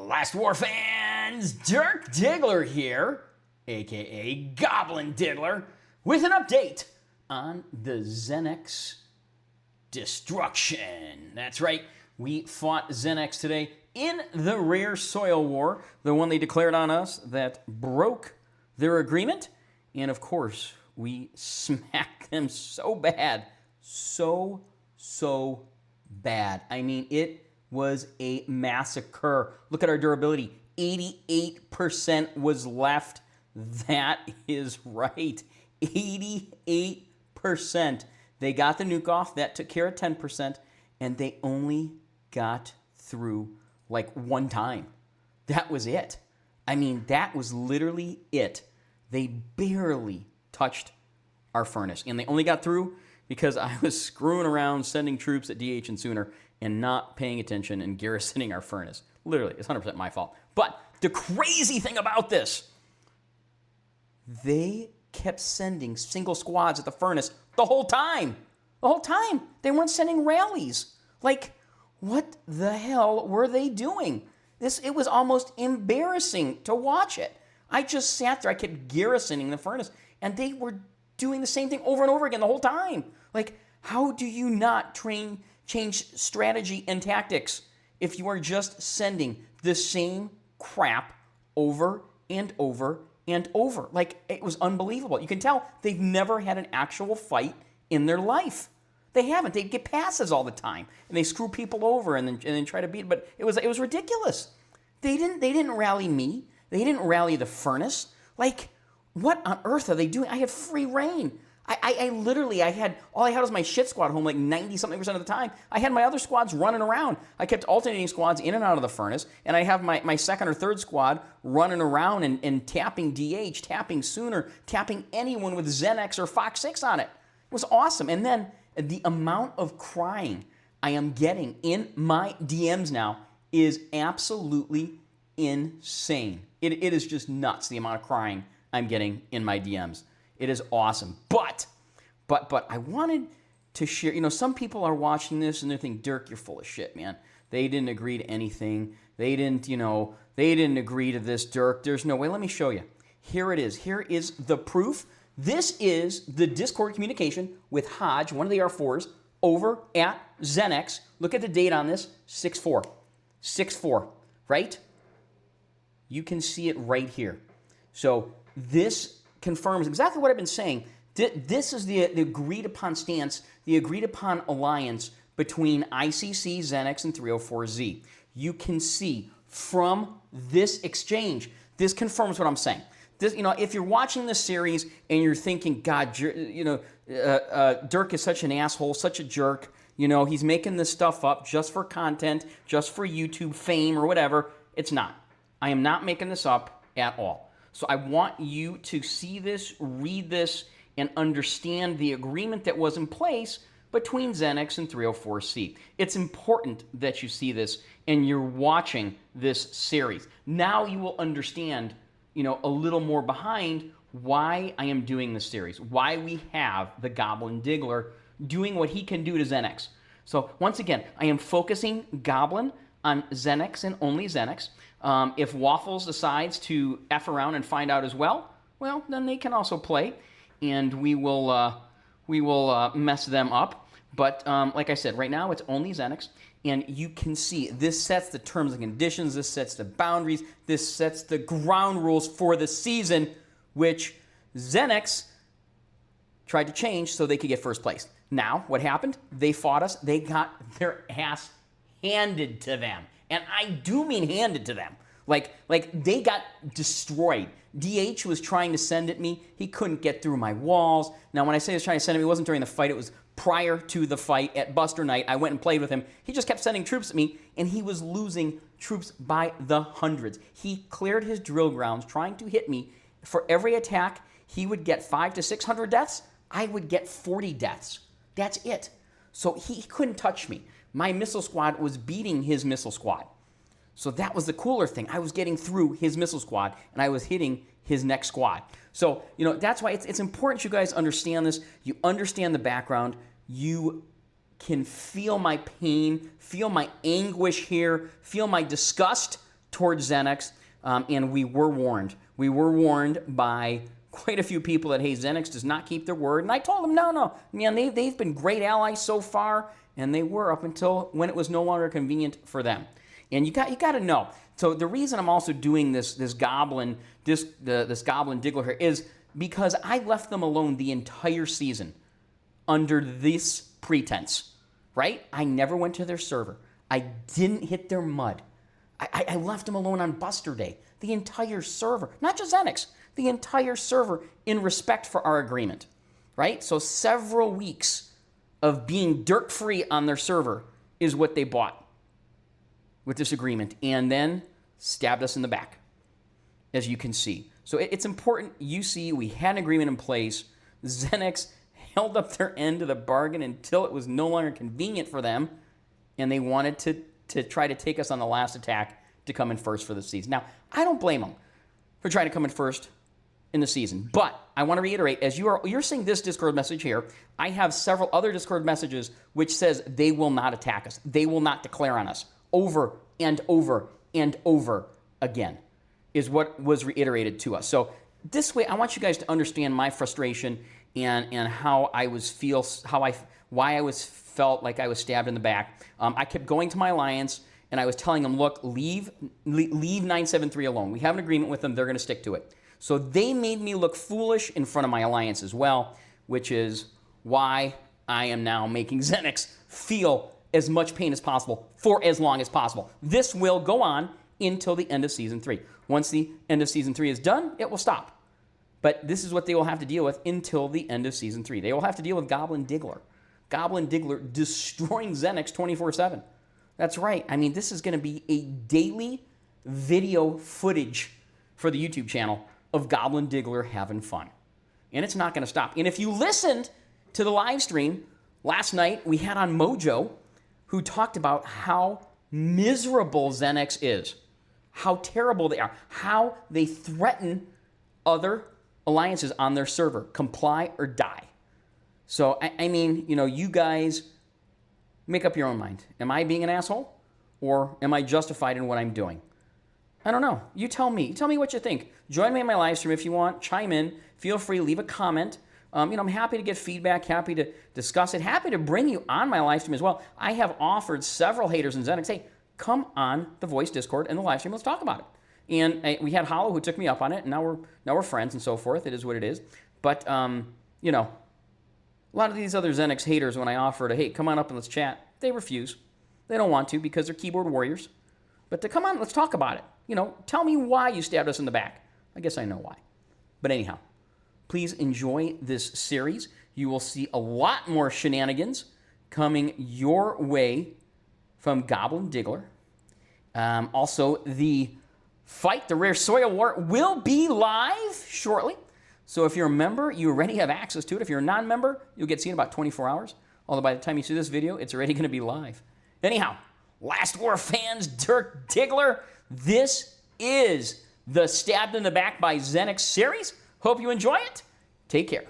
Last War fans, Dirk Diggler here, aka Goblin Diggler, with an update on the ZENX destruction. That's right, we fought ZENX today in the Rare Soil War, the one they declared on us that broke their agreement. And of course, we smacked them so bad, so bad. I mean, it was a massacre. Look at our durability. 88% was left. That is right. 88%. They got the nuke off. That took care of 10%. And they only got through like one time. That was it. I mean, that was literally it. They barely touched our furnace. And they only got through because I was screwing around sending troops at DH and Sooner and not paying attention and garrisoning our furnace. Literally, it's 100% my fault. But the crazy thing about this, they kept sending single squads at the furnace the whole time. The whole time. They weren't sending rallies. Like, what the hell were they doing? It was almost embarrassing to watch it. I just sat there, I kept garrisoning the furnace, and they were doing the same thing over and over again the whole time. Like, how do you not change strategy and tactics if you are just sending the same crap over and over and over? Like, it was unbelievable. You can tell they've never had an actual fight in their life. They haven't. They get passes all the time, and they screw people over and then try to beat. But it was ridiculous. They didn't rally me. They didn't rally the furnace. Like, what on earth are they doing? I had free reign. I literally had was my shit squad home like 90-something% of the time. I had my other squads running around. I kept alternating squads in and out of the furnace, and I have my second or third squad running around and tapping DH, tapping Sooner, tapping anyone with ZENX or Fox 6 on it. It was awesome. And then the amount of crying I am getting in my DMs now is absolutely insane. It is just nuts, the amount of crying I'm getting in my DMs. It is awesome. But I wanted to share, some people are watching this and they're thinking, Dirk, you're full of shit, man. They didn't agree to anything. They didn't agree to this, Dirk. There's no way. Let me show you. Here it is. Here is the proof. This is the Discord communication with Hodge, one of the R4s, over at ZENX. Look at the date on this, 6/4. 6/4, right? You can see it right here. So this confirms exactly what I've been saying. This is the agreed upon stance, the agreed upon alliance between ICC, ZENX, and 304Z. You can see from this exchange, this confirms what I'm saying. This, if you're watching this series and you're thinking, God, Dirk is such an asshole, such a jerk, he's making this stuff up just for content, just for YouTube fame or whatever, it's not. I am not making this up at all. So I want you to see this, read this, and understand the agreement that was in place between ZENX and 304C. It's important that you see this and you're watching this series. Now you will understand, a little more behind why I am doing this series, why we have the Goblin Diggler doing what he can do to ZENX. So once again, I am focusing Goblin on ZENX and only ZENX. If Waffles decides to F around and find out as well, then they can also play, and we will mess them up. But like I said, right now it's only ZENX, and you can see this sets the terms and conditions, this sets the boundaries, this sets the ground rules for the season, which ZENX tried to change so they could get first place. Now, what happened? They fought us. They got their ass handed to them. And I do mean handed to them. Like they got destroyed. DH was trying to send at me. He couldn't get through my walls. Now, when I say he was trying to send at me, it wasn't during the fight. It was prior to the fight at Buster Night. I went and played with him. He just kept sending troops at me, and he was losing troops by the hundreds. He cleared his drill grounds trying to hit me. For every attack, he would get 500 to 600 deaths. I would get 40 deaths. That's it. So he couldn't touch me. My missile squad was beating his missile squad. So that was the cooler thing. I was getting through his missile squad, and I was hitting his next squad. So, that's why it's important you guys understand this. You understand the background. You can feel my pain, feel my anguish here, feel my disgust towards ZENX, and we were warned. We were warned by quite a few people that, hey, ZENX does not keep their word. And I told them, no. Man, they've been great allies so far, and they were up until when it was no longer convenient for them. And you got to know. So the reason I'm also doing this goblin diggler here is because I left them alone the entire season under this pretense, right? I never went to their server. I didn't hit their mud. I left them alone on Buster Day. The entire server, not just ZENX, the entire server in respect for our agreement, right? So several weeks of being dirt-free on their server is what they bought with this agreement, and then stabbed us in the back, as you can see. So it's important you see we had an agreement in place. ZENX held up their end of the bargain until it was no longer convenient for them, and they wanted to try to take us on the last attack to come in first for the season. Now, I don't blame them for trying to come in first in the season, but I want to reiterate, as you're seeing this Discord message here, I have several other Discord messages which says they will not attack us. They will not declare on us over and over and over again is what was reiterated to us. So this way, I want you guys to understand my frustration and how I was why I was felt like I was stabbed in the back. I kept going to my alliance and I was telling them, look, leave 973 alone. We have an agreement with them. They're going to stick to it. So they made me look foolish in front of my alliance as well, which is why I am now making ZENX feel as much pain as possible for as long as possible. This will go on until the end of Season 3. Once the end of Season 3 is done, it will stop. But this is what they will have to deal with until the end of Season 3. They will have to deal with Goblin Diggler. Goblin Diggler destroying ZENX 24/7. That's right. I mean, this is going to be a daily video footage for the YouTube channel of Goblin Diggler having fun. And it's not going to stop. And if you listened to the live stream last night, we had on Mojo, who talked about how miserable ZENX is, how terrible they are, how they threaten other alliances on their server, comply or die. So, I mean, you guys make up your own mind. Am I being an asshole? Or am I justified in what I'm doing? I don't know. You tell me. Tell me what you think. Join me in my live stream if you want. Chime in. Feel free. Leave a comment. I'm happy to get feedback, happy to discuss it, happy to bring you on my live stream as well. I have offered several haters in ZENX, hey, come on the voice Discord and the live stream. Let's talk about it. And we had Hollow who took me up on it, and now we're friends and so forth. It is what it is. But a lot of these other ZENX haters, when I offer to, hey, come on up and let's chat, they refuse. They don't want to because they're keyboard warriors. But to come on, let's talk about it. Tell me why you stabbed us in the back. I guess I know why. But anyhow, please enjoy this series. You will see a lot more shenanigans coming your way from Goblin Diggler. Also, the fight, the Rare Soil War, will be live shortly. So if you're a member, you already have access to it. If you're a non-member, you'll get seen in about 24 hours. Although by the time you see this video, it's already going to be live. Anyhow, Last War fans, Dirk Diggler, this is the Stabbed in the Back by ZENX series. Hope you enjoy it. Take care.